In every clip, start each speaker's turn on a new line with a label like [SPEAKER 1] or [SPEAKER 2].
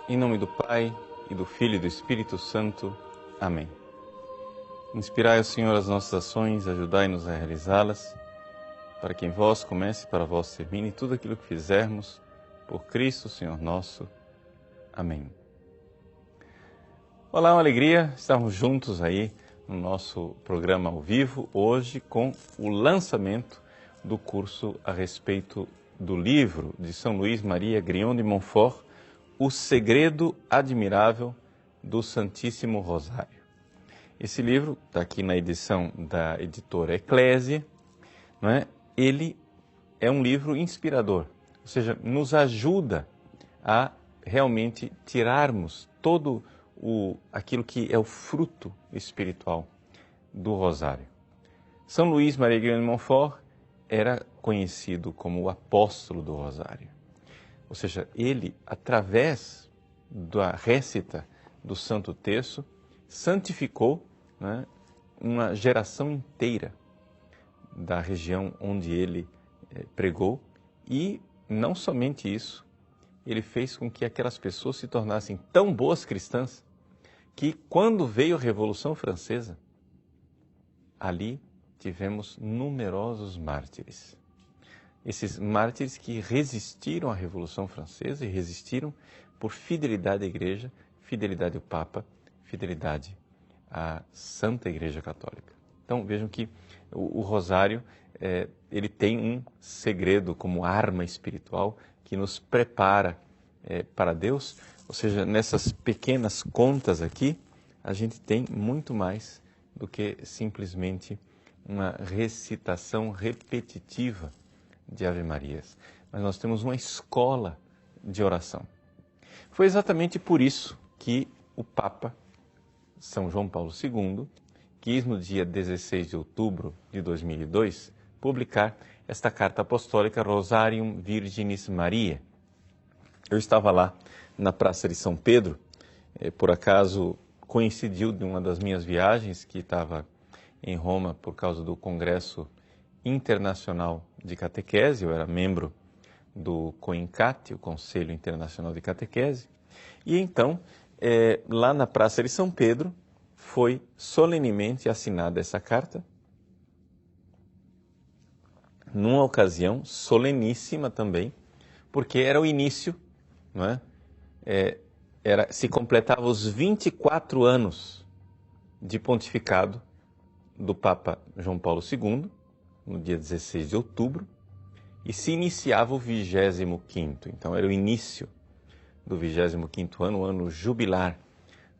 [SPEAKER 1] Em nome do Pai, e do Filho e do Espírito Santo. Amém. Inspirai, Senhor, as nossas ações, ajudai-nos a realizá-las, para que em vós comece e para vós termine tudo aquilo que fizermos, por Cristo, Senhor nosso. Amém. Olá, uma alegria estarmos juntos aí no nosso programa ao vivo, hoje com o lançamento do curso a respeito do livro de São Luís Maria Grignion de Montfort, O Segredo Admirável do Santíssimo Rosário. Esse livro está aqui na edição da editora Eclésia, não é? Ele é um livro inspirador, ou seja, nos ajuda a realmente tirarmos todo aquilo que é o fruto espiritual do Rosário. São Luís Maria Grignion de Montfort era conhecido como o apóstolo do Rosário. Ou seja, ele, através da récita do Santo Terço, santificou, né, uma geração inteira da região onde ele pregou, e não somente isso, ele fez com que aquelas pessoas se tornassem tão boas cristãs que, quando veio a Revolução Francesa, ali tivemos numerosos mártires. Esses mártires que resistiram à Revolução Francesa e resistiram por fidelidade à Igreja, fidelidade ao Papa, fidelidade à Santa Igreja Católica. Então vejam que o Rosário, ele tem um segredo como arma espiritual que nos prepara para Deus. Ou seja, nessas pequenas contas aqui, a gente tem muito mais do que simplesmente uma recitação repetitiva de Ave Marias. Mas nós temos uma escola de oração. Foi exatamente por isso que o Papa São João Paulo II quis, no dia 16 de outubro de 2002, publicar esta carta apostólica Rosarium Virginis Mariae. Eu estava lá na Praça de São Pedro, por acaso coincidiu de uma das minhas viagens, que estava em Roma por causa do Congresso Internacional de Catequese. Eu era membro do COINCAT, o Conselho Internacional de Catequese, e então, lá na Praça de São Pedro, foi solenemente assinada essa carta, numa ocasião soleníssima também, porque era o início, não é? Se completava os 24 anos de pontificado do Papa João Paulo II, no dia 16 de outubro, e se iniciava o 25º. Então era o início do 25º ano, o ano jubilar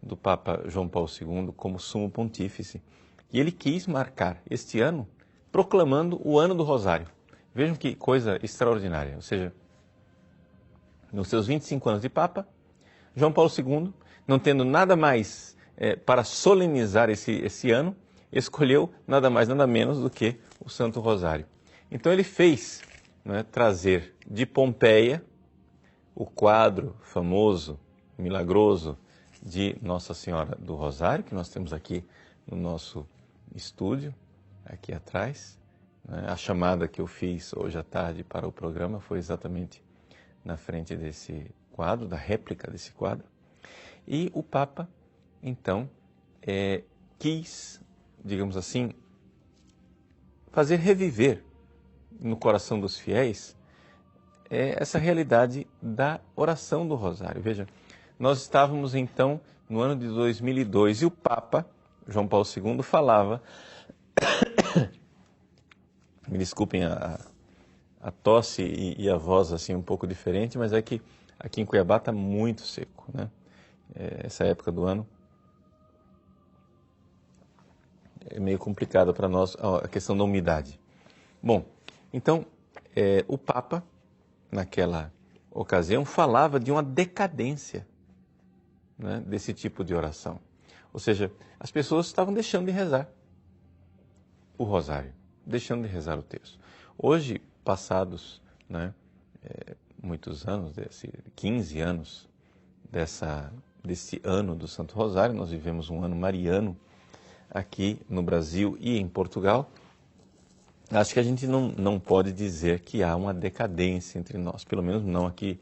[SPEAKER 1] do Papa João Paulo II como sumo pontífice. E ele quis marcar este ano proclamando o ano do Rosário. Vejam que coisa extraordinária. Ou seja, nos seus 25 anos de Papa, João Paulo II, não tendo nada mais para solenizar esse ano, escolheu nada mais, nada menos do que o Santo Rosário. Então ele fez, né, trazer de Pompeia o quadro famoso, milagroso, de Nossa Senhora do Rosário, que nós temos aqui no nosso estúdio, aqui atrás. A chamada que eu fiz hoje à tarde para o programa foi exatamente na frente desse quadro, da réplica desse quadro. E o Papa, então, quis, digamos assim, fazer reviver no coração dos fiéis essa realidade da oração do Rosário. Veja, nós estávamos então no ano de 2002 e o Papa João Paulo II falava, me desculpem a tosse e a voz assim um pouco diferente, mas é que aqui em Cuiabá está muito seco, né? Essa época do ano é meio complicada para nós a questão da umidade. Bom, então o Papa, naquela ocasião, falava de uma decadência, né, desse tipo de oração. Ou seja, as pessoas estavam deixando de rezar o Rosário, deixando de rezar o terço. Hoje, passados, né, muitos anos, 15 anos desse ano do Santo Rosário, nós vivemos um ano mariano aqui no Brasil e em Portugal. Acho que a gente não pode dizer que há uma decadência entre nós, pelo menos não aqui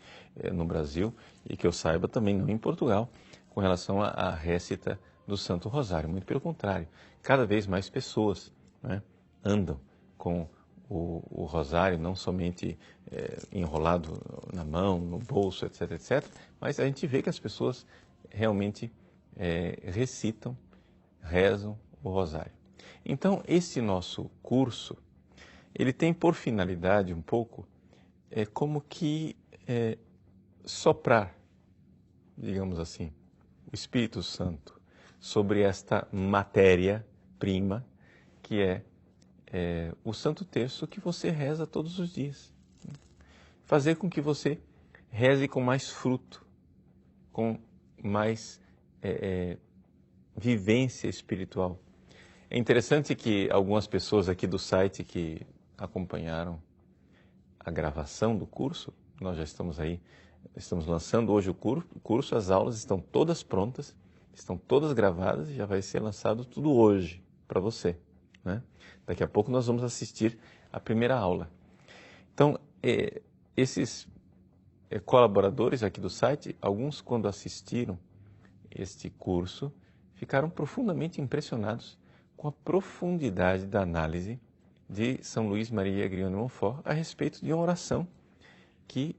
[SPEAKER 1] no Brasil e que eu saiba também não em Portugal, com relação à récita do Santo Rosário. Muito pelo contrário, cada vez mais pessoas, né, andam com o rosário, não somente enrolado na mão, no bolso, etc, etc, mas a gente vê que as pessoas realmente recitam, rezam o rosário. Então, esse nosso curso, ele tem por finalidade um pouco, como que soprar, digamos assim, o Espírito Santo sobre esta matéria-prima que é o Santo Terço que você reza todos os dias. Fazer com que você reze com mais fruto, com mais vivência espiritual. É interessante que algumas pessoas aqui do site que acompanharam a gravação do curso, nós já estamos aí, estamos lançando hoje o curso, as aulas estão todas prontas, estão todas gravadas e já vai ser lançado tudo hoje para você, né? Daqui a pouco nós vamos assistir a primeira aula. Então, esses colaboradores aqui do site, alguns quando assistiram este curso, ficaram profundamente impressionados com a profundidade da análise de São Luís Maria Grião de Montfort a respeito de uma oração que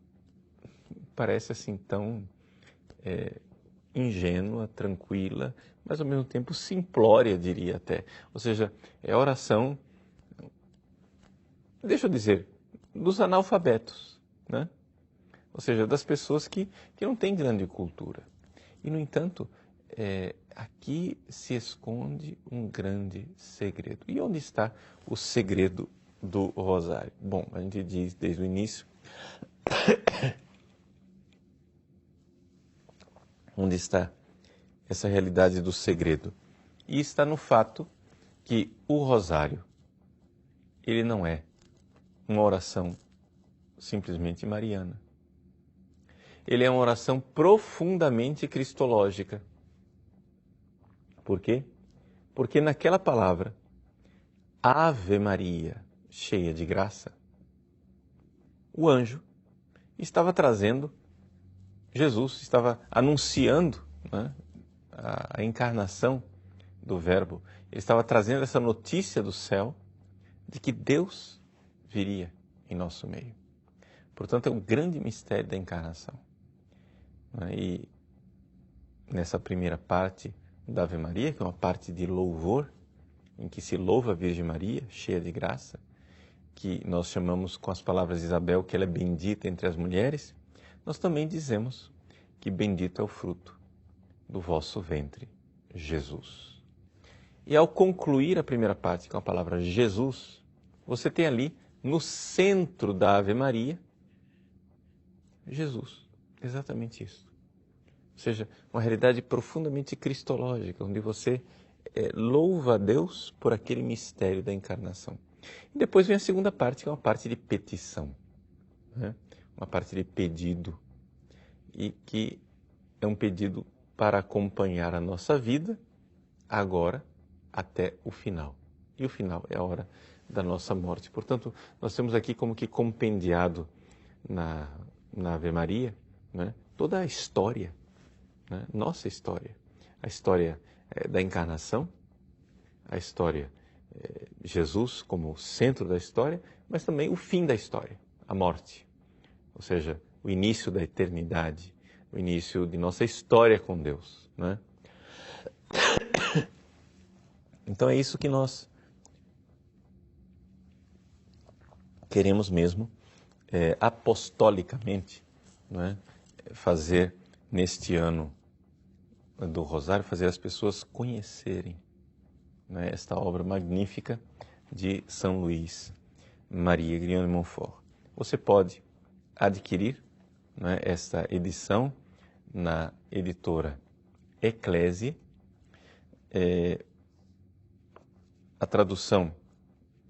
[SPEAKER 1] parece assim tão ingênua, tranquila, mas ao mesmo tempo simplória, diria até. Ou seja, é a oração, deixa eu dizer, dos analfabetos, né? Ou seja, das pessoas que não têm grande cultura. E, no entanto, aqui se esconde um grande segredo. E onde está o segredo do rosário? Bom, a gente diz desde o início, onde está essa realidade do segredo? E está no fato que o rosário, ele não é uma oração simplesmente mariana. Ele é uma oração profundamente cristológica. Por quê? Porque naquela palavra, Ave Maria, cheia de graça, o anjo estava trazendo Jesus, estava anunciando, né, a encarnação do Verbo. Ele estava trazendo essa notícia do céu de que Deus viria em nosso meio. Portanto, é um grande mistério da encarnação. E nessa primeira parte da Ave Maria, que é uma parte de louvor, em que se louva a Virgem Maria, cheia de graça, que nós chamamos com as palavras de Isabel que ela é bendita entre as mulheres, nós também dizemos que bendito é o fruto do vosso ventre, Jesus. E ao concluir a primeira parte com a palavra Jesus, você tem ali, no centro da Ave Maria, Jesus. Exatamente isso. Ou seja, uma realidade profundamente cristológica, onde você louva a Deus por aquele mistério da encarnação. E depois vem a segunda parte, que é uma parte de petição, né? Uma parte de pedido, e que é um pedido para acompanhar a nossa vida agora até o final. E o final é a hora da nossa morte. Portanto, nós temos aqui como que compendiado na Ave Maria, né, toda a história, né, nossa história. A história da encarnação, a história de Jesus como centro da história, mas também o fim da história, a morte. Ou seja, o início da eternidade, o início de nossa história com Deus, né? Então é isso que nós queremos mesmo, apostolicamente, né, fazer neste ano do Rosário, fazer as pessoas conhecerem, né, esta obra magnífica de São Luís Maria Grião de Montfort. Você pode adquirir, né, esta edição na editora Eclésia. A tradução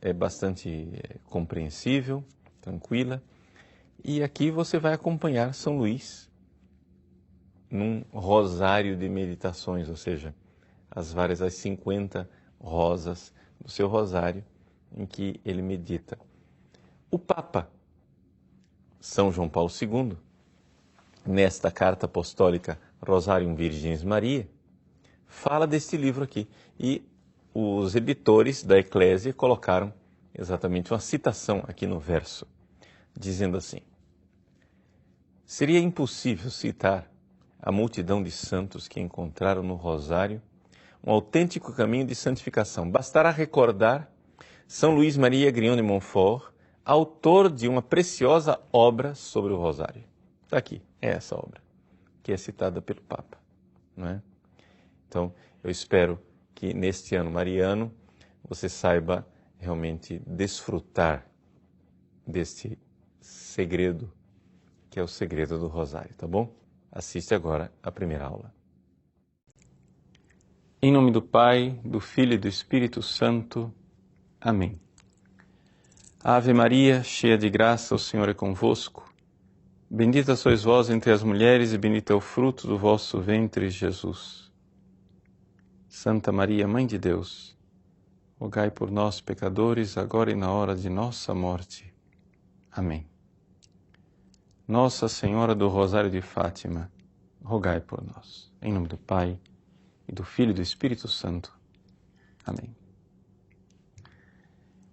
[SPEAKER 1] é bastante compreensível, tranquila, e aqui você vai acompanhar São Luís num rosário de meditações, ou seja, as 50 rosas do seu rosário em que ele medita. O Papa São João Paulo II nesta carta apostólica Rosarium Virginis Mariae, fala deste livro aqui. E os editores da Eclésia colocaram exatamente uma citação aqui no verso, dizendo assim: seria impossível citar a multidão de santos que encontraram no Rosário um autêntico caminho de santificação. Bastará recordar São Luís Maria Grignon de Montfort, autor de uma preciosa obra sobre o Rosário. Está aqui, é essa obra, que é citada pelo Papa, não é? Então, eu espero que neste ano mariano você saiba realmente desfrutar deste segredo, que é o segredo do Rosário, tá bom? Assiste agora a primeira aula. Em nome do Pai, do Filho e do Espírito Santo. Amém. Ave Maria, cheia de graça, o Senhor é convosco. Bendita sois vós entre as mulheres e bendito é o fruto do vosso ventre, Jesus. Santa Maria, Mãe de Deus, rogai por nós, pecadores, agora e na hora de nossa morte. Amém. Nossa Senhora do Rosário de Fátima, rogai por nós. Em nome do Pai, e do Filho e do Espírito Santo. Amém.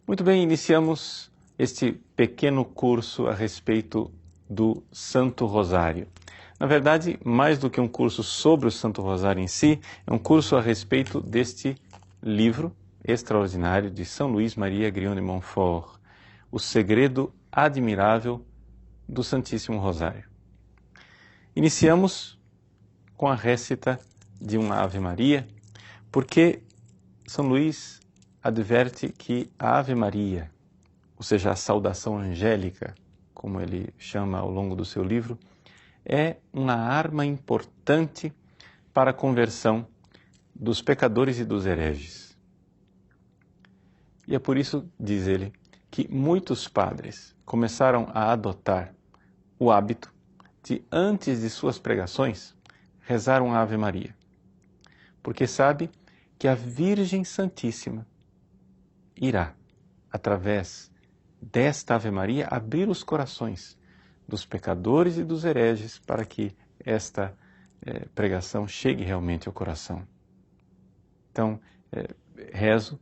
[SPEAKER 1] Muito bem, iniciamos este pequeno curso a respeito do Santo Rosário. Na verdade, mais do que um curso sobre o Santo Rosário em si, é um curso a respeito deste livro extraordinário de São Luís Maria Grignon de Montfort, O Segredo Admirável do Santíssimo Rosário. Iniciamos com a récita de uma Ave Maria, porque São Luís adverte que a Ave Maria, ou seja, a saudação angélica, como ele chama ao longo do seu livro, é uma arma importante para a conversão dos pecadores e dos hereges. E é por isso, diz ele, que muitos padres começaram a adotar o hábito de, antes de suas pregações, rezar uma Ave Maria, porque sabe que a Virgem Santíssima irá, através desta Ave Maria, abrir os corações dos pecadores e dos hereges para que esta pregação chegue realmente ao coração. Então, rezo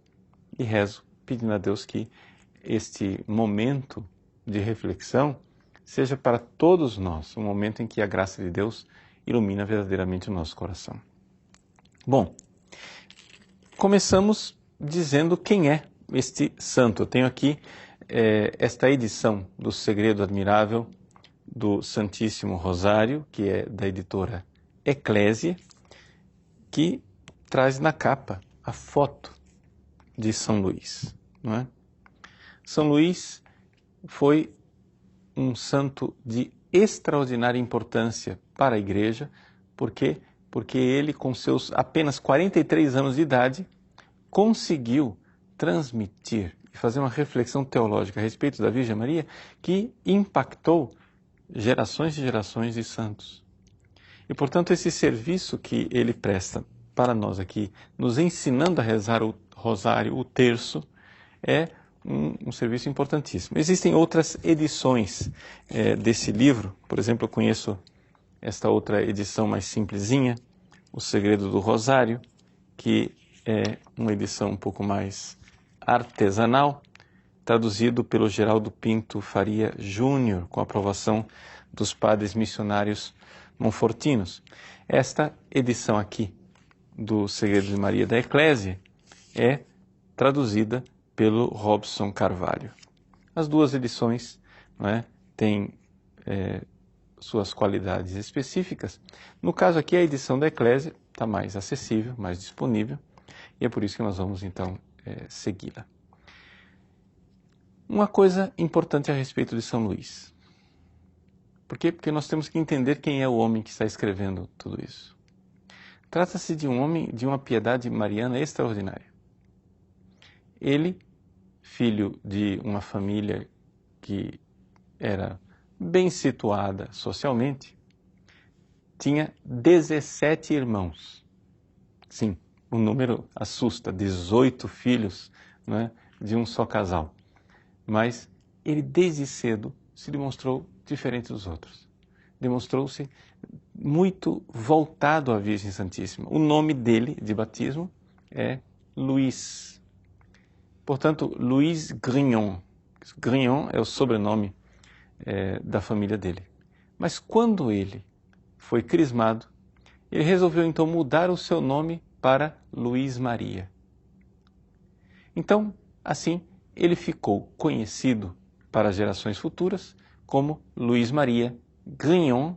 [SPEAKER 1] pedindo a Deus que este momento de reflexão seja para todos nós um momento em que a graça de Deus ilumina verdadeiramente o nosso coração. Bom, começamos dizendo quem é este santo. Eu tenho aqui esta edição do Segredo Admirável do Santíssimo Rosário, que é da editora Eclésia, que traz na capa a foto de São Luís, não é? São Luís foi um santo de extraordinária importância para a Igreja, porque ele, com seus apenas 43 anos de idade, conseguiu transmitir e fazer uma reflexão teológica a respeito da Virgem Maria que impactou gerações e gerações de santos. E, portanto, esse serviço que ele presta para nós aqui, nos ensinando a rezar o rosário, o terço, é um serviço importantíssimo. Existem outras edições desse livro. Por exemplo, eu conheço esta outra edição mais simplesinha, O Segredo do Rosário, que é uma edição um pouco mais artesanal, traduzido pelo Geraldo Pinto Faria Júnior, com a aprovação dos padres missionários monfortinos. Esta edição aqui do Segredo de Maria da Eclésia é traduzida pelo Robson Carvalho. As duas edições, não é, têm suas qualidades específicas. No caso aqui, a edição da Eclésia está mais acessível, mais disponível, e é por isso que nós vamos, então, segui-la. Uma coisa importante a respeito de São Luís. Por quê? Porque nós temos que entender quem é o homem que está escrevendo tudo isso. Trata-se de um homem de uma piedade mariana extraordinária. Ele, filho de uma família que era bem situada socialmente, tinha 17 irmãos. Sim, o número assusta, 18 filhos, não é, de um só casal. Mas ele, desde cedo, se demonstrou diferente dos outros. demonstrou-se muito voltado à Virgem Santíssima. O nome dele, de batismo, é Luís. Portanto, Luís Grignon. Grignon é o sobrenome da família dele. Mas quando ele foi crismado, ele resolveu então mudar o seu nome para Luís Maria. Então, assim, ele ficou conhecido para gerações futuras como Luís Maria Grignon,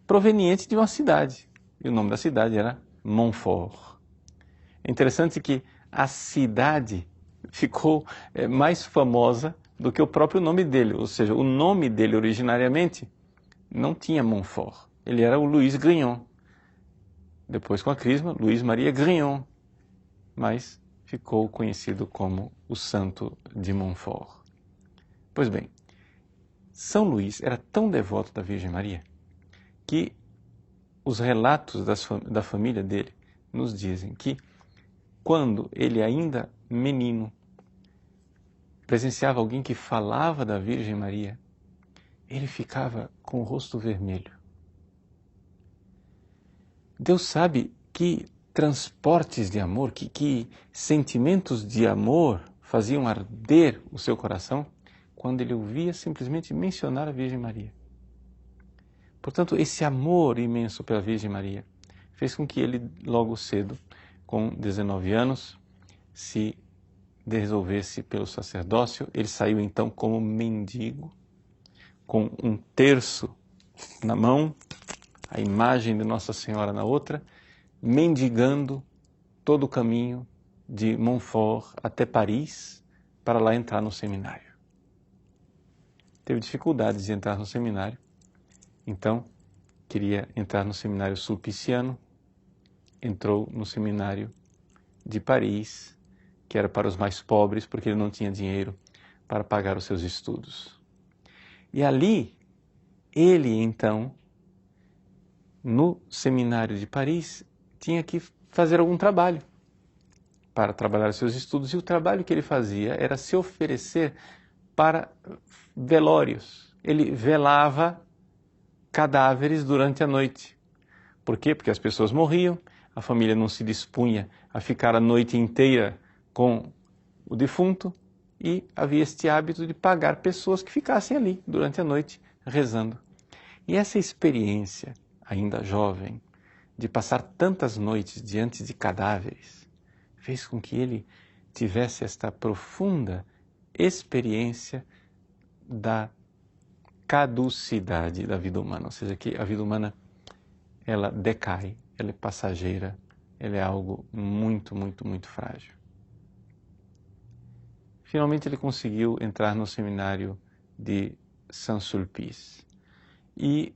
[SPEAKER 1] proveniente de uma cidade. E o nome da cidade era Montfort. É interessante que a cidade ficou mais famosa do que o próprio nome dele. Ou seja, o nome dele originariamente não tinha Montfort. Ele era o Luís Grignon. Depois, com a crisma, Luís Maria Grignon. Mas ficou conhecido como o Santo de Montfort. Pois bem, São Luís era tão devoto da Virgem Maria que os relatos da família dele nos dizem que quando ele ainda menino presenciava alguém que falava da Virgem Maria, ele ficava com o rosto vermelho. Deus sabe que transportes de amor, que sentimentos de amor faziam arder o seu coração quando ele ouvia simplesmente mencionar a Virgem Maria. Portanto, esse amor imenso pela Virgem Maria fez com que ele, logo cedo, com 19 anos, se resolvesse pelo sacerdócio. Ele saiu então como mendigo, com um terço na mão, a imagem de Nossa Senhora na outra, mendigando todo o caminho de Montfort até Paris para lá entrar no seminário. Teve dificuldades de entrar no seminário, então queria entrar no seminário sulpiciano, entrou no seminário de Paris, que era para os mais pobres, porque ele não tinha dinheiro para pagar os seus estudos. E ali, ele então, no seminário de Paris, tinha que fazer algum trabalho para trabalhar os seus estudos, e o trabalho que ele fazia era se oferecer para velórios. Ele velava cadáveres durante a noite. Por quê? Porque as pessoas morriam, a família não se dispunha a ficar a noite inteira com o defunto, e havia este hábito de pagar pessoas que ficassem ali durante a noite rezando. E essa experiência, ainda jovem, de passar tantas noites diante de cadáveres, fez com que ele tivesse esta profunda experiência da caducidade da vida humana, ou seja, que a vida humana ela decai, ela é passageira, ela é algo muito, muito, muito frágil. Finalmente ele conseguiu entrar no seminário de Saint-Sulpice e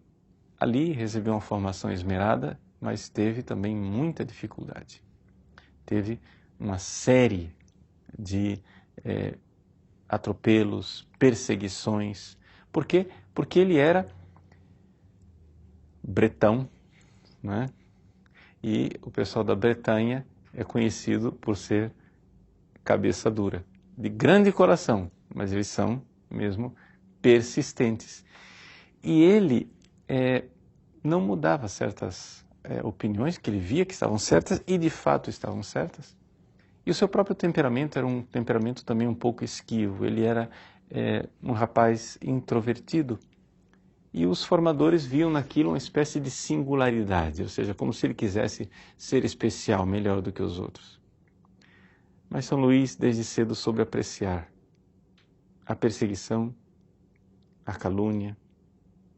[SPEAKER 1] ali recebeu uma formação esmerada, mas teve também muita dificuldade. Teve uma série de atropelos, perseguições. Por quê? Porque ele era bretão, né? E o pessoal da Bretanha é conhecido por ser cabeça dura, de grande coração, mas eles são mesmo persistentes. E ele não mudava certas opiniões que ele via que estavam certas e de fato estavam certas. E o seu próprio temperamento era um temperamento também um pouco esquivo. Ele era um rapaz introvertido. E os formadores viam naquilo uma espécie de singularidade, ou seja, como se ele quisesse ser especial, melhor do que os outros. Mas São Luís, desde cedo, soube apreciar a perseguição, a calúnia,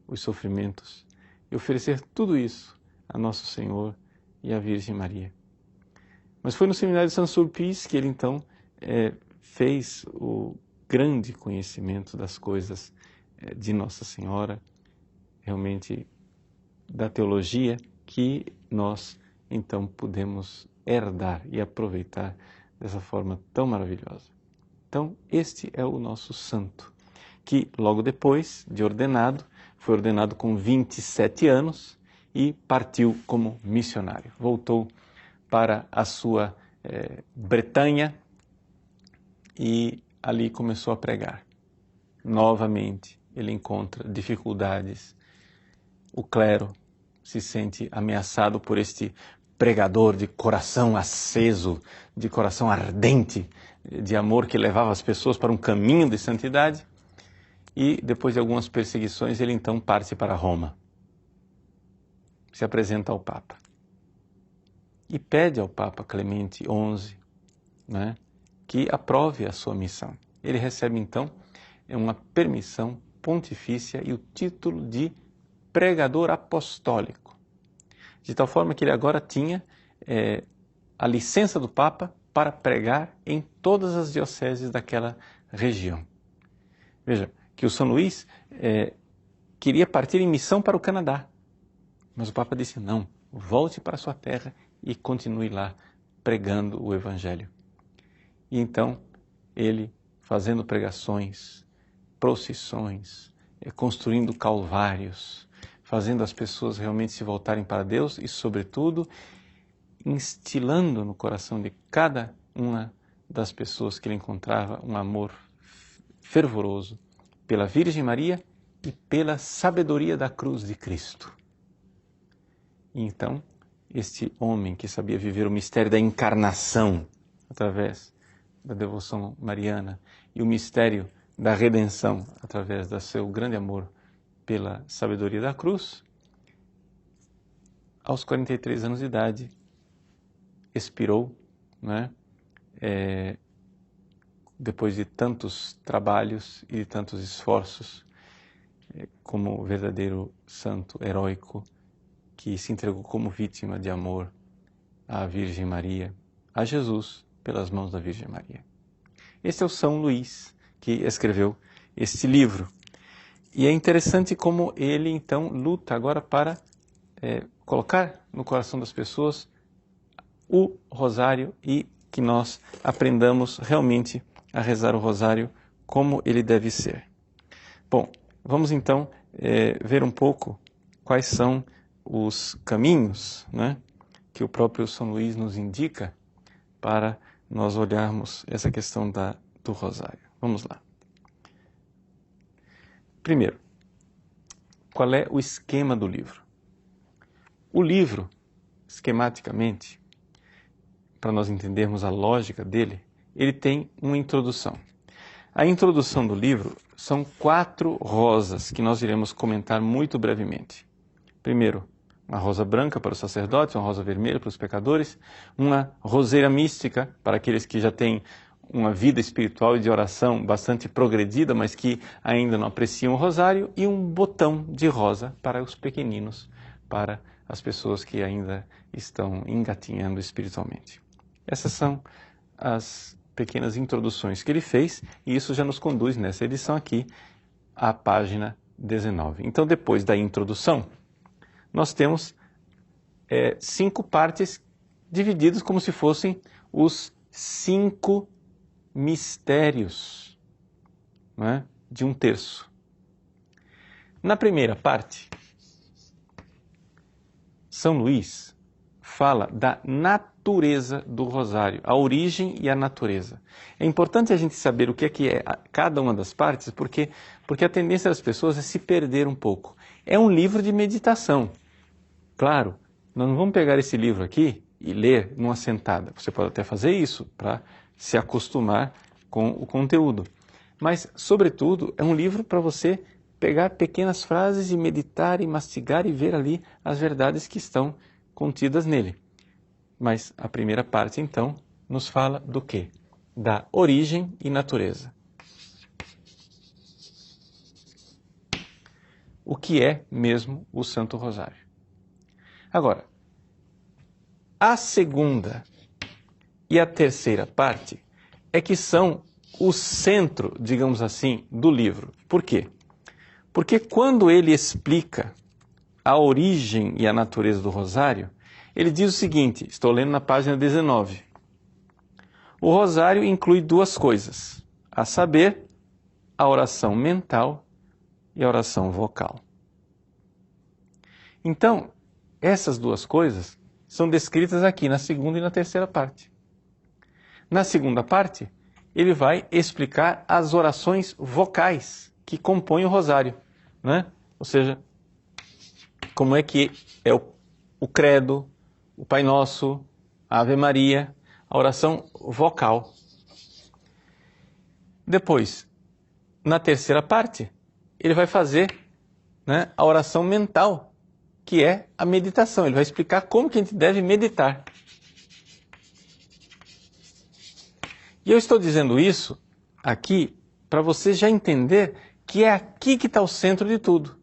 [SPEAKER 1] os sofrimentos, e oferecer tudo isso a Nosso Senhor e à Virgem Maria. Mas foi no seminário de Saint-Sulpice que ele então fez o grande conhecimento das coisas de Nossa Senhora, realmente da teologia, que nós então podemos herdar e aproveitar dessa forma tão maravilhosa. Então, este é o nosso santo, que logo depois de ordenado, foi ordenado com 27 anos e partiu como missionário. Voltou para a sua Bretanha e ali começou a pregar. Novamente, ele encontra dificuldades o clero se sente ameaçado por este pregador de coração aceso, de coração ardente, de amor que levava as pessoas para um caminho de santidade. E depois de algumas perseguições, ele então parte para Roma. Se apresenta ao Papa. E pede ao Papa Clemente XI, né, que aprove a sua missão. Ele recebe então uma permissão pontifícia e o título de pregador apostólico. De tal forma que ele agora tinha a licença do Papa para pregar em todas as dioceses daquela região. Veja, que o São Luís queria partir em missão para o Canadá. Mas o Papa disse, não, volte para a sua terra e continue lá pregando o Evangelho. E então, ele fazendo pregações, procissões, construindo calvários, fazendo as pessoas realmente se voltarem para Deus e, sobretudo, instilando no coração de cada uma das pessoas que ele encontrava um amor fervoroso pela Virgem Maria e pela sabedoria da cruz de Cristo. E então, este homem que sabia viver o mistério da encarnação através da devoção mariana e o mistério da redenção através do seu grande amor pela sabedoria da cruz, aos 43 anos de idade, expirou, né? Depois de tantos trabalhos e de tantos esforços, como verdadeiro santo heróico, que se entregou como vítima de amor à Virgem Maria, a Jesus, pelas mãos da Virgem Maria. Este é o São Luís, que escreveu este livro. E é interessante como ele, então, luta agora para colocar no coração das pessoas o rosário e que nós aprendamos realmente a rezar o rosário como ele deve ser. Bom, vamos então ver um pouco quais são os caminhos, né, que o próprio São Luís nos indica para nós olharmos essa questão do rosário. Vamos lá. Primeiro, qual é o esquema do livro? O livro, esquematicamente, para nós entendermos a lógica dele, ele tem uma introdução. A introdução do livro são 4 rosas que nós iremos comentar muito brevemente. Primeiro, uma rosa branca para os sacerdotes, uma rosa vermelha para os pecadores, uma roseira mística para aqueles que já têm uma vida espiritual e de oração bastante progredida, mas que ainda não apreciam o rosário, e um botão de rosa para os pequeninos, para as pessoas que ainda estão engatinhando espiritualmente. Essas são as pequenas introduções que ele fez, e isso já nos conduz nessa edição aqui à página 19. Então, depois da introdução, nós temos 5 partes divididas como se fossem os 5 mistérios, né, de um terço. Na primeira parte, São Luís fala da natureza do rosário, a origem e a natureza. É importante a gente saber o que é cada uma das partes, porque a tendência das pessoas é se perder um pouco. É um livro de meditação. Claro, nós não vamos pegar esse livro aqui e ler numa sentada. Você pode até fazer isso para se acostumar com o conteúdo. Mas, sobretudo, é um livro para você pegar pequenas frases e meditar e mastigar e ver ali as verdades que estão contidas nele. Mas a primeira parte, então, nos fala do quê? Da origem e natureza. O que é mesmo o Santo Rosário? Agora, a segunda e a terceira parte é que são o centro, digamos assim, do livro. Por quê? Porque quando ele explica a origem e a natureza do rosário, ele diz o seguinte, estou lendo na página 19. O rosário inclui 2 coisas, a saber, a oração mental e a oração vocal. Então, essas 2 coisas são descritas aqui na segunda e na terceira parte. Na segunda parte, ele vai explicar as orações vocais que compõem o rosário, né? Ou seja, como é que é o credo, o Pai Nosso, a Ave Maria, a oração vocal. Depois, na terceira parte, ele vai fazer, né, a oração mental, que é a meditação. Ele vai explicar como que a gente deve meditar. E eu estou dizendo isso aqui para você já entender que é aqui que está o centro de tudo.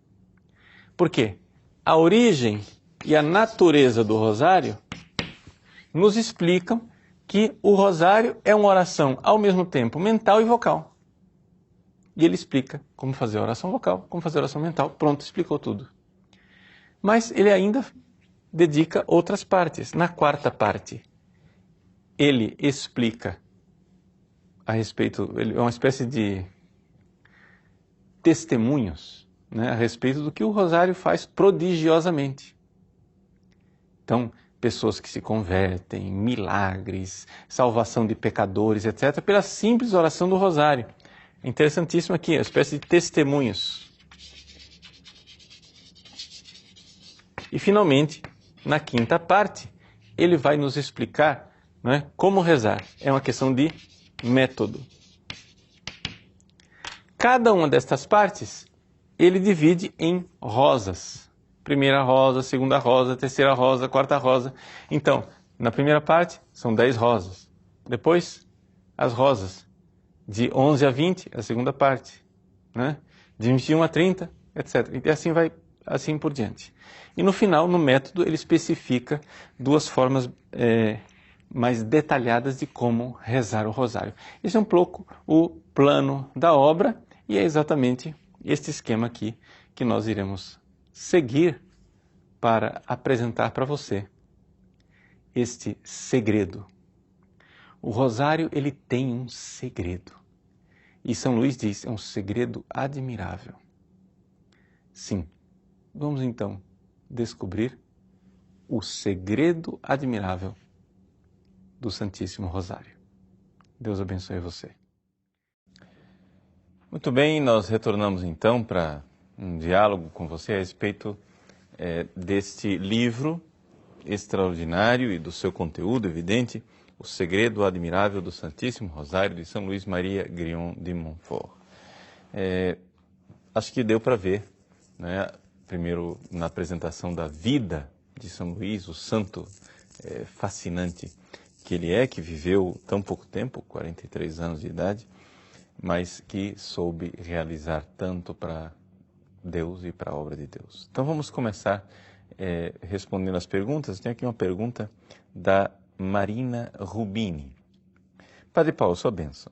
[SPEAKER 1] Por quê? A origem e a natureza do rosário nos explicam que o rosário é uma oração ao mesmo tempo mental e vocal. E ele explica como fazer a oração vocal, como fazer a oração mental. Pronto, explicou tudo. Mas ele ainda dedica outras partes. Na quarta parte, ele explica a respeito, ele é uma espécie de testemunhos, né, a respeito do que o rosário faz prodigiosamente. Então, pessoas que se convertem, milagres, salvação de pecadores, etc., pela simples oração do rosário. É interessantíssimo aqui, uma espécie de testemunhos. E, finalmente, na quinta parte, ele vai nos explicar, né, como rezar. É uma questão de método. Cada uma destas partes, ele divide em rosas. Primeira rosa, segunda rosa, terceira rosa, quarta rosa. Então, na primeira parte, são 10 rosas. Depois, as rosas. De 11 a 20, a segunda parte. Né? De 21 a 30, etc. E assim vai, assim por diante. E no final, no método, ele especifica duas formas mais detalhadas de como rezar o rosário. Esse é um pouco o plano da obra e é exatamente este esquema aqui que nós iremos seguir para apresentar para você este segredo. O rosário, ele tem um segredo. E São Luís diz, é um segredo admirável. Sim, vamos então descobrir o segredo admirável do Santíssimo Rosário. Deus abençoe você. Muito bem, nós retornamos então para um diálogo com você a respeito deste livro extraordinário e do seu conteúdo evidente, O Segredo Admirável do Santíssimo Rosário, de São Luís Maria Grignion de Montfort. Acho que deu para ver, né, primeiro na apresentação da vida de São Luís, o santo fascinante que ele é, que viveu tão pouco tempo, 43 anos de idade, mas que soube realizar tanto para Deus e para a obra de Deus. Então vamos começar respondendo as perguntas. Tem aqui uma pergunta da Marina Rubini. Padre Paulo, sua bênção.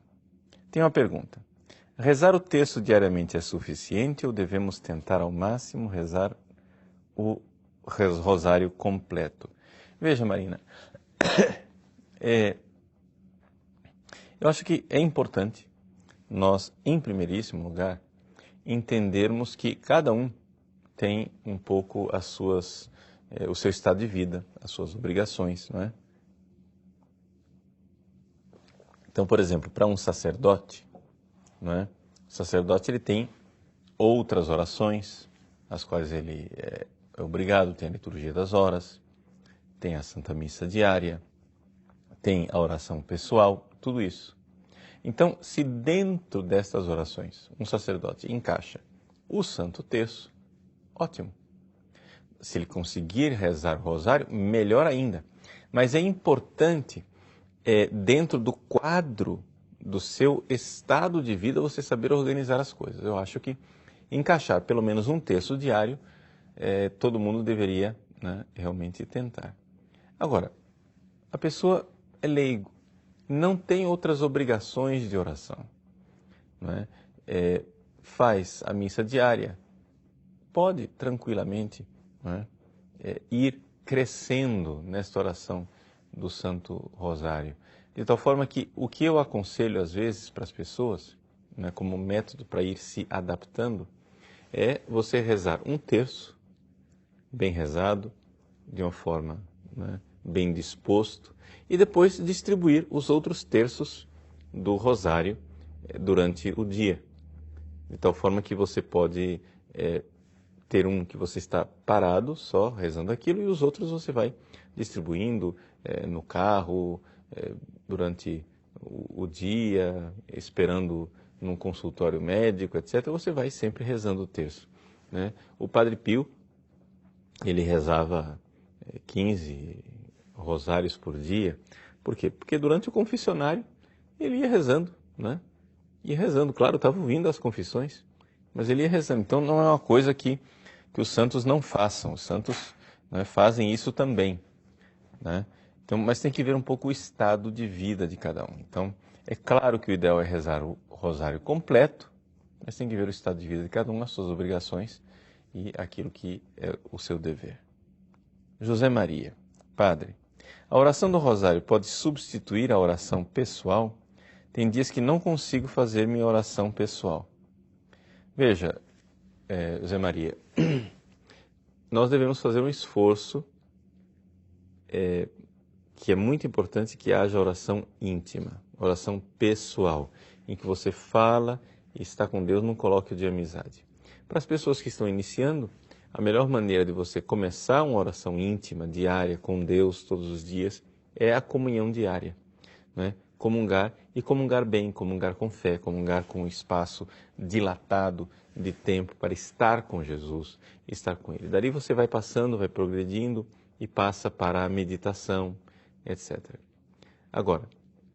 [SPEAKER 1] Tem uma pergunta. Rezar o texto diariamente é suficiente ou devemos tentar ao máximo rezar o rosário completo? Veja, Marina, eu acho que é importante nós, em primeiríssimo lugar, entendermos que cada um tem um pouco as suas, o seu estado de vida, as suas obrigações, não é? Então, por exemplo, para um sacerdote, não é? O sacerdote ele tem outras orações, as quais ele é obrigado, tem a liturgia das horas, tem a Santa Missa diária, tem a oração pessoal, tudo isso. Então, se dentro destas orações um sacerdote encaixa o Santo Terço, ótimo. Se ele conseguir rezar o rosário, melhor ainda. Mas é importante, dentro do quadro do seu estado de vida, você saber organizar as coisas. Eu acho que encaixar pelo menos um terço diário, todo mundo deveria, né, realmente tentar. Agora, a pessoa é leigo, não tem outras obrigações de oração, né? Faz a missa diária, pode tranquilamente, né, ir crescendo nesta oração do Santo Rosário. De tal forma que o que eu aconselho às vezes para as pessoas, né, como método para ir se adaptando, é você rezar um terço, bem rezado, de uma forma, né, bem disposto, e depois distribuir os outros terços do rosário durante o dia. De tal forma que você pode ter um que você está parado, só rezando aquilo, e os outros você vai distribuindo no carro, durante o dia, esperando num consultório médico, etc. Você vai sempre rezando o terço, né? O Padre Pio, ele rezava 15 rosários por dia. Por quê? Porque durante o confessionário ele ia rezando, né? Ia rezando, claro, estava ouvindo as confissões, mas ele ia rezando. Então não é uma coisa que os santos não façam. Os santos, né, fazem isso também, né? Então, mas tem que ver um pouco o estado de vida de cada um. Então, é claro que o ideal é rezar o rosário completo, mas tem que ver o estado de vida de cada um, as suas obrigações e aquilo que é o seu dever. José Maria, padre, a oração do rosário pode substituir a oração pessoal? Tem dias que não consigo fazer minha oração pessoal. Veja, José Maria, nós devemos fazer um esforço que é muito importante, que haja oração íntima, oração pessoal, em que você fala e está com Deus num colóquio de amizade. Para as pessoas que estão iniciando, a melhor maneira de você começar uma oração íntima, diária, com Deus todos os dias, é a comunhão diária, né? Comungar, e comungar bem, comungar com fé, comungar com um espaço dilatado de tempo para estar com Jesus, estar com Ele. Dali você vai passando, vai progredindo e passa para a meditação, etc. Agora,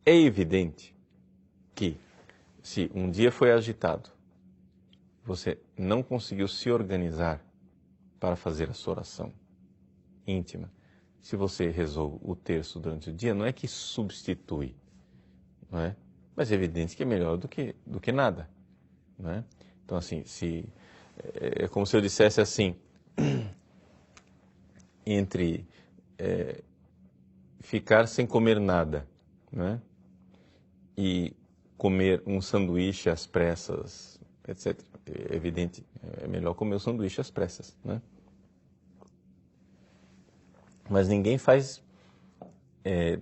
[SPEAKER 1] é evidente que se um dia foi agitado, você não conseguiu se organizar para fazer a sua oração íntima, se você rezou o terço durante o dia, não é que substitui, não é? Mas é evidente que é melhor do que nada, não é? Então, assim, é como se eu dissesse assim, entre ficar sem comer nada, né, e comer um sanduíche às pressas, etc. É evidente, é melhor comer o sanduíche às pressas, né? Mas ninguém faz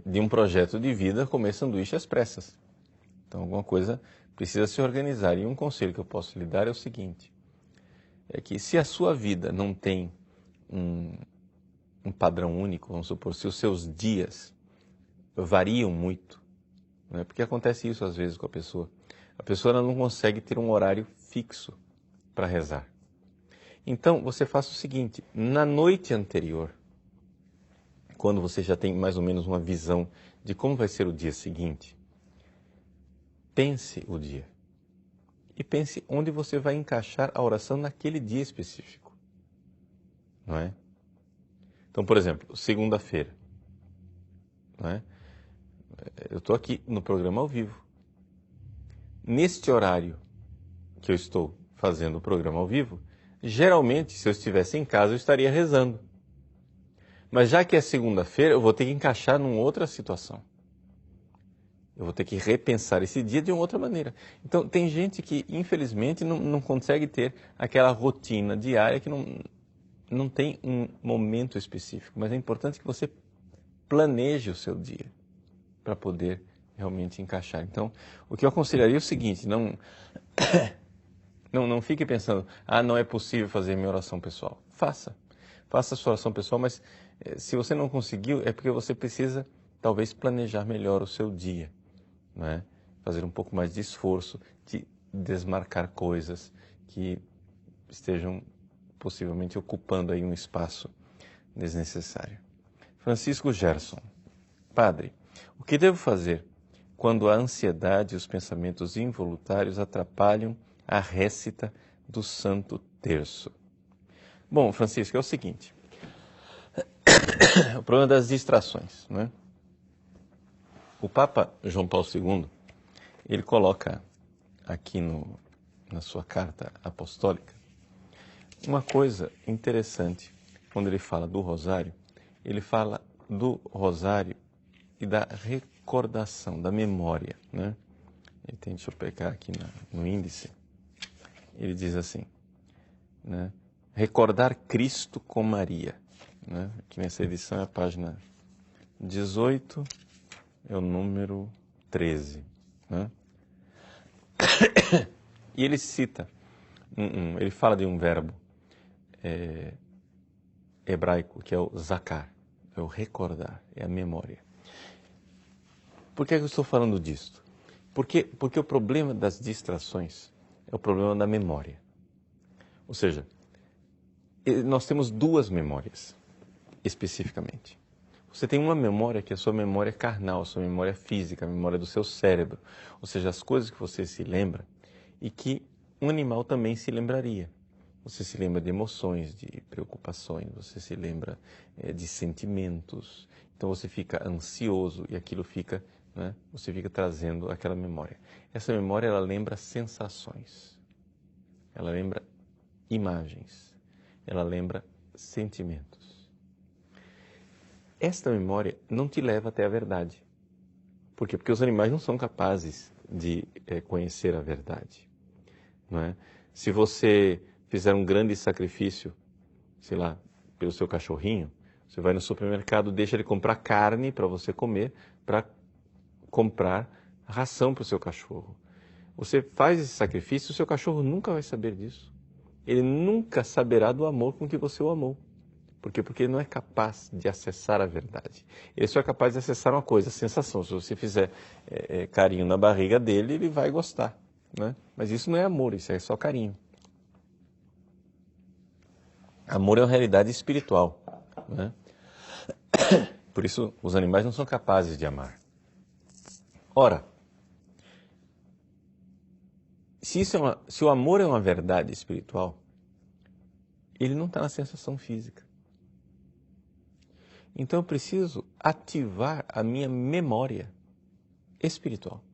[SPEAKER 1] de um projeto de vida comer sanduíche às pressas. Então, alguma coisa precisa se organizar. E um conselho que eu posso lhe dar é o seguinte, é que se a sua vida não tem um padrão único, vamos supor, se os seus dias variam muito, né? Porque acontece isso às vezes com a pessoa ela não consegue ter um horário fixo para rezar. Então, você faça o seguinte, na noite anterior, quando você já tem mais ou menos uma visão de como vai ser o dia seguinte, pense o dia. E pense onde você vai encaixar a oração naquele dia específico. Não é? Então, por exemplo, segunda-feira. Não é? Eu estou aqui no programa ao vivo. Neste horário que eu estou fazendo o programa ao vivo, geralmente, se eu estivesse em casa, eu estaria rezando. Mas já que é segunda-feira, eu vou ter que encaixar numa outra situação. Eu vou ter que repensar esse dia de uma outra maneira. Então, tem gente que, infelizmente, não consegue ter aquela rotina diária, que não tem um momento específico. Mas é importante que você planeje o seu dia para poder realmente encaixar. Então, o que eu aconselharia é o seguinte, não fique pensando, não é possível fazer minha oração pessoal. Faça a sua oração pessoal, mas se você não conseguiu, é porque você precisa, talvez, planejar melhor o seu dia, não é? Fazer um pouco mais de esforço, de desmarcar coisas que estejam possivelmente ocupando aí um espaço desnecessário. Francisco Gerson, padre, o que devo fazer quando a ansiedade e os pensamentos involuntários atrapalham a récita do Santo Terço? Bom, Francisco, é o seguinte, o problema das distrações, não é? O Papa João Paulo II, ele coloca aqui na sua carta apostólica uma coisa interessante. Quando ele fala do rosário, ele fala do rosário e da recordação, da memória, né? Deixa eu pegar aqui no índice, ele diz assim, né? Recordar Cristo com Maria, né? Aqui nessa edição é a página 18, é o número 13, né? E ele cita, ele fala de um verbo hebraico, que é o zakar, é o recordar, é a memória. Por que eu estou falando disso? Porque o problema das distrações é o problema da memória. Ou seja, nós temos duas memórias, especificamente. Você tem uma memória que é a sua memória carnal, a sua memória física, a memória do seu cérebro. Ou seja, as coisas que você se lembra e que um animal também se lembraria. Você se lembra de emoções, de preocupações, você se lembra de sentimentos. Então você fica ansioso e aquilo fica, né, você fica trazendo aquela memória. Essa memória, ela lembra sensações, ela lembra imagens, ela lembra sentimentos. Esta memória não te leva até a verdade. Por quê? Porque os animais não são capazes de conhecer a verdade. Não é? Se você fizer um grande sacrifício, sei lá, pelo seu cachorrinho, você vai no supermercado, deixa ele comprar carne para você comer, para comprar ração para o seu cachorro. Você faz esse sacrifício, o seu cachorro nunca vai saber disso. Ele nunca saberá do amor com que você o amou. Por quê? Porque ele não é capaz de acessar a verdade. Ele só é capaz de acessar uma coisa, a sensação. Se você fizer carinho na barriga dele, ele vai gostar. Né? Mas isso não é amor, isso é só carinho. Amor é uma realidade espiritual. Né? Por isso, os animais não são capazes de amar. Ora, se o amor é uma verdade espiritual, ele não está na sensação física. Então eu preciso ativar a minha memória espiritual.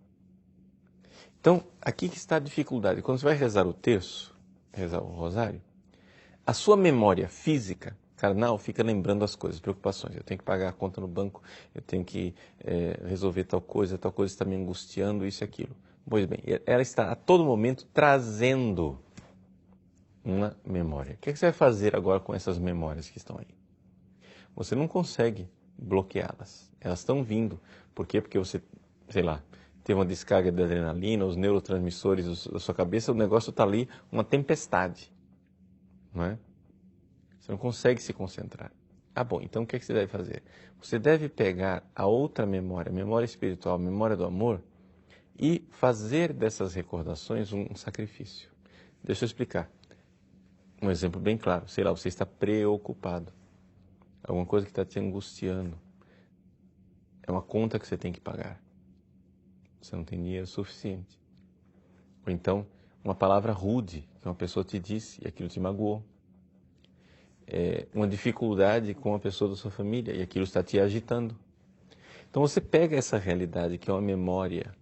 [SPEAKER 1] Então, aqui que está a dificuldade. Quando você vai rezar o terço, rezar o rosário, a sua memória física, carnal, fica lembrando as coisas, preocupações. Eu tenho que pagar a conta no banco, eu tenho que resolver tal coisa está me angustiando, isso e aquilo. Pois bem, ela está a todo momento trazendo uma memória. O que você vai fazer agora com essas memórias que estão aí? Você não consegue bloqueá-las. Elas estão vindo. Por quê? Porque você, sei lá, teve uma descarga de adrenalina, os neurotransmissores da sua cabeça, o negócio está ali, uma tempestade. Não é? Você não consegue se concentrar. Ah, bom, então o que você deve fazer? Você deve pegar a outra memória, a memória espiritual, a memória do amor, e fazer dessas recordações um sacrifício. Deixa eu explicar. Um exemplo bem claro. Sei lá, você está preocupado. Alguma coisa que está te angustiando. É uma conta que você tem que pagar. Você não tem dinheiro suficiente. Ou então, uma palavra rude que uma pessoa te disse e aquilo te magoou. Uma dificuldade com uma pessoa da sua família e aquilo está te agitando. Então você pega essa realidade que é uma memória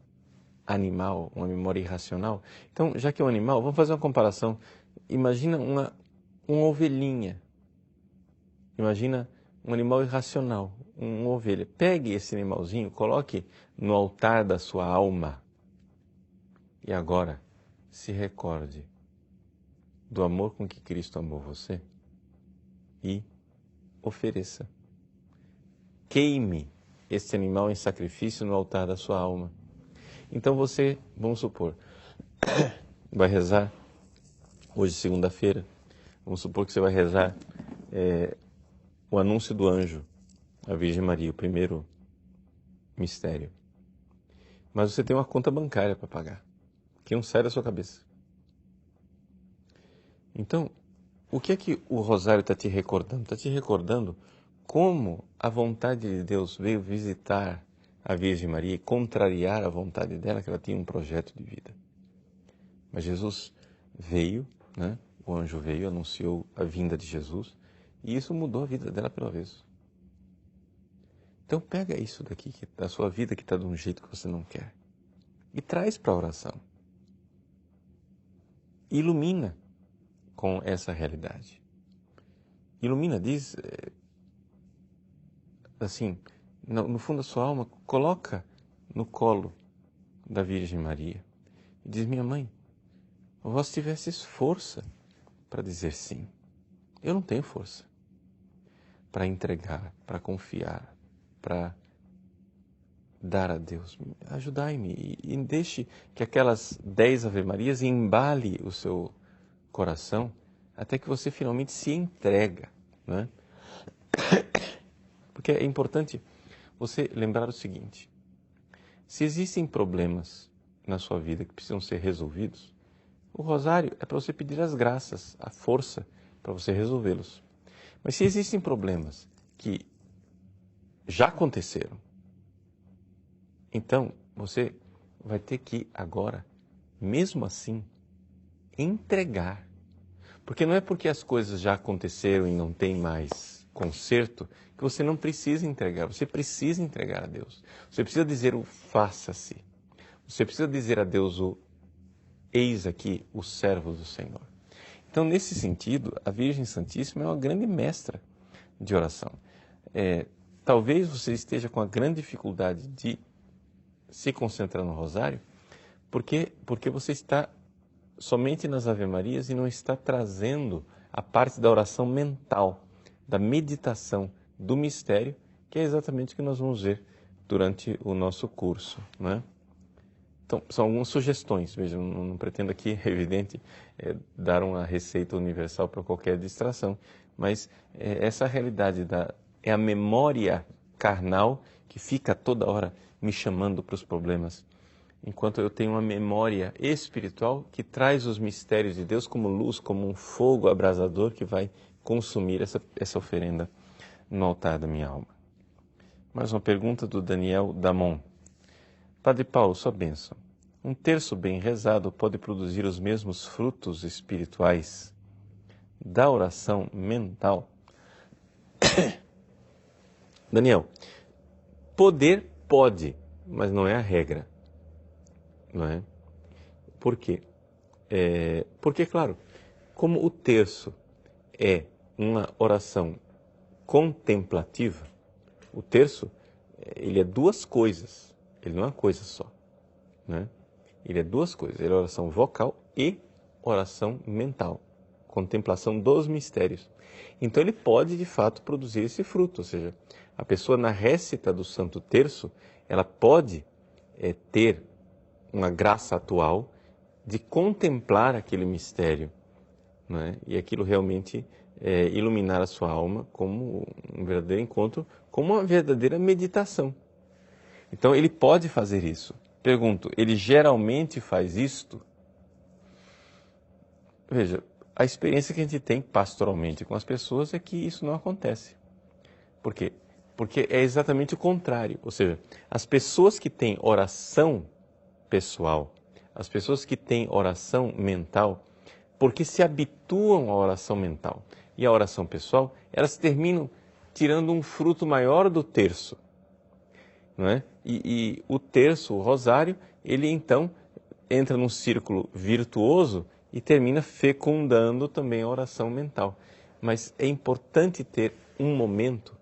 [SPEAKER 1] animal, uma memória irracional. Então, já que é um animal, vamos fazer uma comparação. Imagina uma ovelhinha. Imagina um animal irracional, uma ovelha. Pegue esse animalzinho, coloque no altar da sua alma. E agora, se recorde do amor com que Cristo amou você e ofereça. Queime esse animal em sacrifício no altar da sua alma. Então você, vamos supor, vai rezar, hoje segunda-feira, vamos supor que você vai rezar o anúncio do anjo, a Virgem Maria, o primeiro mistério. Mas você tem uma conta bancária para pagar, que não sai da sua cabeça. Então, o que é que o rosário está te recordando? Está te recordando como a vontade de Deus veio visitar a Virgem Maria e contrariar a vontade dela, que ela tinha um projeto de vida. Mas Jesus veio, né? O anjo veio, anunciou a vinda de Jesus, e isso mudou a vida dela pelo avesso. Então pega isso daqui, da sua vida que está de um jeito que você não quer, e traz para a oração. Ilumina com essa realidade. Ilumina, diz, assim, no fundo da sua alma, coloca no colo da Virgem Maria. E diz, minha mãe, vós tivesses força para dizer sim. Eu não tenho força para entregar, para confiar, para dar a Deus. Ajudai-me e deixe que aquelas 10 Ave Marias embale o seu coração até que você finalmente se entrega, né? Porque é importante você lembrar o seguinte: se existem problemas na sua vida que precisam ser resolvidos, o rosário é para você pedir as graças, a força para você resolvê-los. Mas se existem problemas que já aconteceram, então você vai ter que agora, mesmo assim, entregar. Porque não é porque as coisas já aconteceram e não tem mais conserto que você não precisa entregar. Você precisa entregar a Deus. Você precisa dizer o faça-se. Você precisa dizer a Deus o eis aqui o servo do Senhor. Então, nesse sentido, a Virgem Santíssima é uma grande mestra de oração. Talvez você esteja com a grande dificuldade de se concentrar no rosário, porque você está somente nas Ave-Marias e não está trazendo a parte da oração mental, da meditação, do mistério, que é exatamente o que nós vamos ver durante o nosso curso, né? Então, são algumas sugestões. Veja, não pretendo aqui, é evidente, dar uma receita universal para qualquer distração, mas essa realidade é a memória carnal que fica toda hora me chamando para os problemas, enquanto eu tenho uma memória espiritual que traz os mistérios de Deus como luz, como um fogo abrasador que vai consumir essa oferenda no altar da minha alma. Mais uma pergunta do Daniel Damon. Padre Paulo, sua bênção. Um terço bem rezado pode produzir os mesmos frutos espirituais da oração mental? Daniel, poder pode, mas não é a regra. Não é? Por quê? Porque, claro, como o terço é uma oração contemplativa, o terço ele é duas coisas, ele não é uma coisa só, né? Ele é duas coisas, ele é oração vocal e oração mental, contemplação dos mistérios. Então ele pode de fato produzir esse fruto, ou seja, a pessoa na récita do Santo Terço, ela pode ter uma graça atual de contemplar aquele mistério, né? E aquilo realmente iluminar a sua alma como um verdadeiro encontro, como uma verdadeira meditação. Então ele pode fazer isso. Pergunto, ele geralmente faz isto? Veja, a experiência que a gente tem pastoralmente com as pessoas é que isso não acontece. Por quê? Porque é exatamente o contrário. Ou seja, as pessoas que têm oração pessoal, as pessoas que têm oração mental, porque se habituam à oração mental e à oração pessoal, elas terminam tirando um fruto maior do terço, não é? E o terço, o rosário, ele então entra num círculo virtuoso e termina fecundando também a oração mental. Mas é importante ter um momento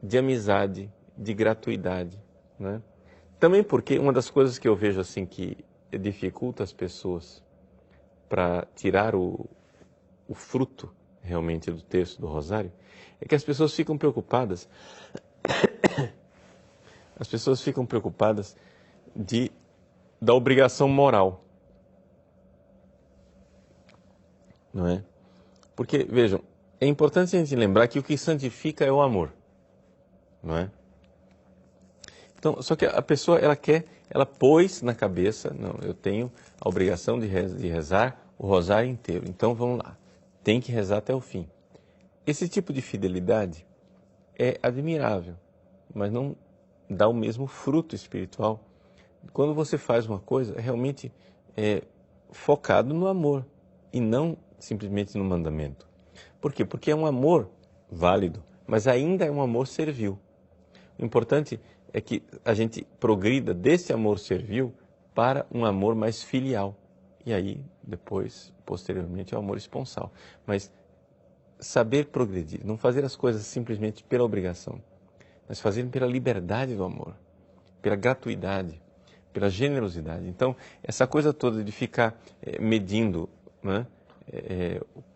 [SPEAKER 1] de amizade, de gratuidade, né? Também porque uma das coisas que eu vejo assim que dificulta as pessoas para tirar o fruto realmente do terço do rosário é que as pessoas ficam preocupadas da obrigação moral, não é? Porque, vejam, é importante a gente lembrar que o que santifica é o amor, não é? Então, só que a pessoa, ela pôs na cabeça, não, eu tenho a obrigação de rezar o rosário inteiro, então vamos lá, tem que rezar até o fim. Esse tipo de fidelidade é admirável, mas não dá o mesmo fruto espiritual quando você faz uma coisa realmente focado no amor e não simplesmente no mandamento. Por quê? Porque é um amor válido, mas ainda é um amor servil. O importante é que a gente progrida desse amor servil para um amor mais filial. E aí, depois, posteriormente, é o amor esponsal. Mas saber progredir, não fazer as coisas simplesmente pela obrigação, mas fazer pela liberdade do amor, pela gratuidade, pela generosidade. Então, essa coisa toda de ficar medindo, né,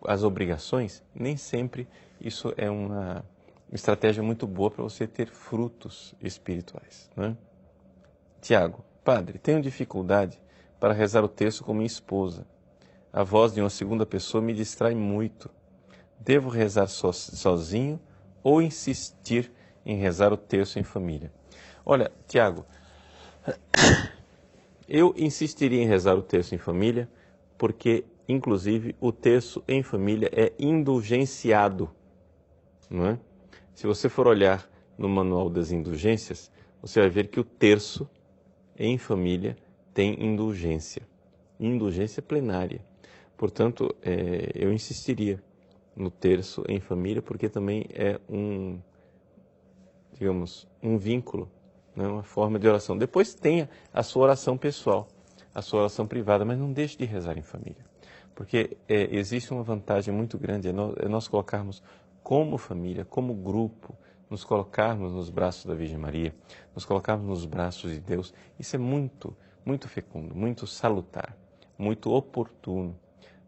[SPEAKER 1] as obrigações, nem sempre isso é uma estratégia muito boa para você ter frutos espirituais, né? Tiago, padre, tenho dificuldade para rezar o terço com minha esposa. A voz de uma segunda pessoa me distrai muito. Devo rezar sozinho ou insistir em rezar o terço em família? Olha, Tiago, eu insistiria em rezar o terço em família, porque, inclusive, o terço em família é indulgenciado, não é? Se você for olhar no Manual das Indulgências, você vai ver que o terço em família tem indulgência plenária. Portanto, eu insistiria no terço em família, porque também é um vínculo, né? Uma forma de oração. Depois tenha a sua oração pessoal, a sua oração privada, mas não deixe de rezar em família. Porque existe uma vantagem muito grande, é nós colocarmos como família, como grupo, nos colocarmos nos braços da Virgem Maria, nos colocarmos nos braços de Deus. Isso é muito, muito fecundo, muito salutar, muito oportuno,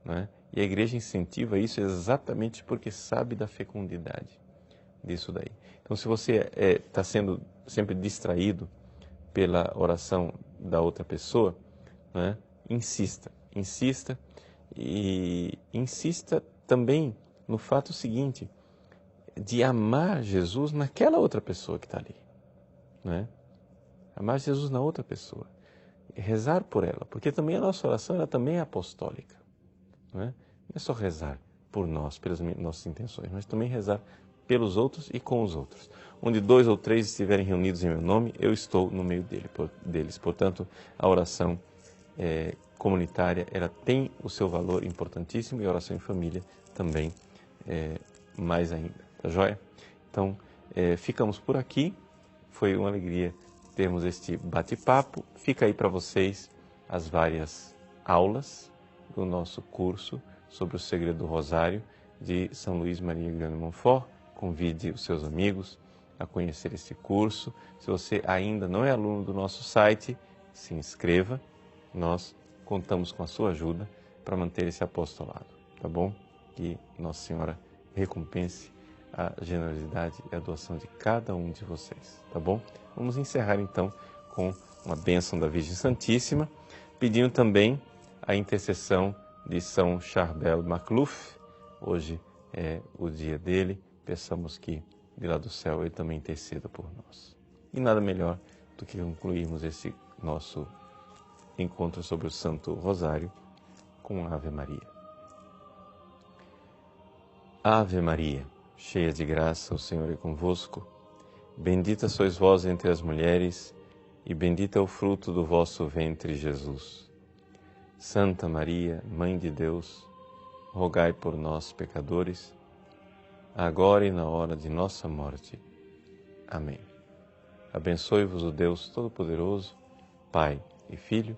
[SPEAKER 1] né? E a Igreja incentiva isso exatamente porque sabe da fecundidade disso daí. Então, se você está sendo sempre distraído pela oração da outra pessoa, né, insista e insista também no fato seguinte, de amar Jesus naquela outra pessoa que está ali, né? Amar Jesus na outra pessoa, rezar por ela, porque também a nossa oração ela também é apostólica, né? Não é só rezar por nós, pelas nossas intenções, mas também rezar pelos outros e com os outros. Onde 2 ou 3 estiverem reunidos em meu nome, eu estou no meio deles. Portanto, a oração comunitária, ela tem o seu valor importantíssimo, e a oração em família também mais ainda. Tá joia? Então, ficamos por aqui. Foi uma alegria termos este bate-papo. Fica aí para vocês as várias aulas do nosso curso sobre o segredo do Rosário de São Luís Maria Grande Montfort. Convide os seus amigos a conhecer este curso. Se você ainda não é aluno do nosso site, se inscreva. Nós contamos com a sua ajuda para manter esse apostolado, tá bom? Que Nossa Senhora recompense a generosidade e a doação de cada um de vocês, tá bom? Vamos encerrar então com uma bênção da Virgem Santíssima, pedindo também a intercessão de São Charbel Macluf. Hoje é o dia dele, peçamos que de lá do céu ele também interceda por nós. E nada melhor do que concluirmos esse nosso encontro sobre o Santo Rosário com a Ave Maria. Ave Maria, cheia de graça, o Senhor é convosco. Bendita sois vós entre as mulheres, e bendito é o fruto do vosso ventre, Jesus. Santa Maria, Mãe de Deus, rogai por nós, pecadores, agora e na hora de nossa morte. Amém. Abençoe-vos o Deus Todo-Poderoso, Pai e Filho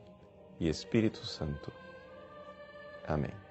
[SPEAKER 1] e Espírito Santo. Amém.